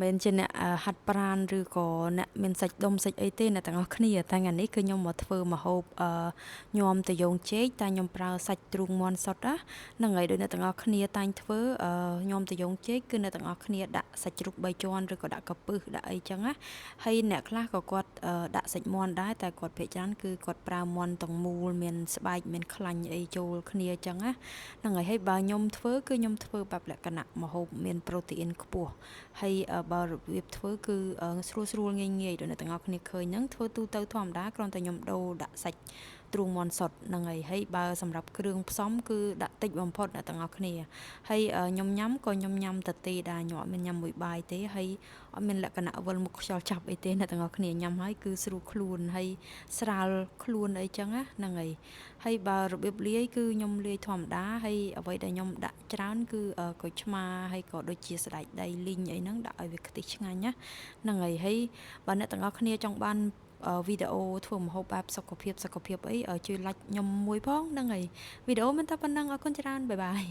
មិនជាអ្នកហាត់ប្រាណឬក៏អ្នកមានសាច់ដុំសាច់អីទេអ្នកទាំងអស់គ្នាតែថ្ងៃនេះគឺខ្ញុំមកធ្វើម្ហូបញោមតាយ៉ងចេកតែខ្ញុំប្រើសាច់ទ្រូងមាន់សុទ្ធណាហ្នឹងហើយដូចអ្នកទាំងអស់គ្នាតែងធ្វើញោមតាយ៉ងចេកគឺអ្នកទាំងអស់គ្នាដាក់សាច់ជ្រូក3ជាន់ឬក៏ដាក់កពឹសដាក់អីចឹងណាហើយអ្នកខ្លះក៏គាត់ដាក់សាច់មាន់ដែរតែគាត់ភាគច្រើនគឺគាត់ប្រើមាន់ទាំងមូលមានស្បែកមានខ្លាញ់អីចូលគ្នាចឹងណាហ្នឹងហើយបើខ្ញុំធ្វើគឺខ្ញុំធ្វើបែបលក្ខណៈម្ហូបមានប្រូតេអ៊ីនខ្ពស់ហើយបើរបៀបធ្វើគឺស្រួលងាយដូចអ្នកទាំងអស់គ្នាឃើញហ្នឹងធ្វើទូទៅធម្មតាគ្រាន់តែខ្ញុំដូរដាក់សាច់ទ្រូងមាន់សុទ្ធហ្នឹងហើយបើសម្រាប់គ្រឿងផ្សំគឺដាក់តិចបំផុតអ្នកទាំងអស់គ្នាហើយខ្ញុំញ៉ាំក៏ខ្ញុំញ៉ាំតែទេដែរខ្ញុំអត់មានញ៉ាំមួយបាយទេហើយអត់មានលក្ខណៈវិលមុខខ្យល់ចាប់អីទេអ្នកទាំងអស់គ្នាញ៉ាំហើយគឺស្រួលខ្លួនហើយស្រាលខ្លួនអីចឹងណាហ្នឹងហើយបើរបៀបលាយគឺខ្ញុំលាយធម្មតាហើយអ្វីដែលខ្ញុំដាក់ច្រើនគឺក្រូចឆ្មាហើយក៏ដូចជាស្ដេចដីលីងអីហ្នឹងដាក់ឲ្យវាខ្ទិះឆ្ងាញ់ណាហ្នឹងហើយបើអ្នកទាំងអស់គ្នាចង់បានវីដេអូធ្វើម្ហូបបែបសុខភាពអីជួយ like ខ្ញុំមួយផងហ្នឹងហើយវីដេអូមានតែប៉ុណ្្នឹងអរគុណច្រើនបាយបាយ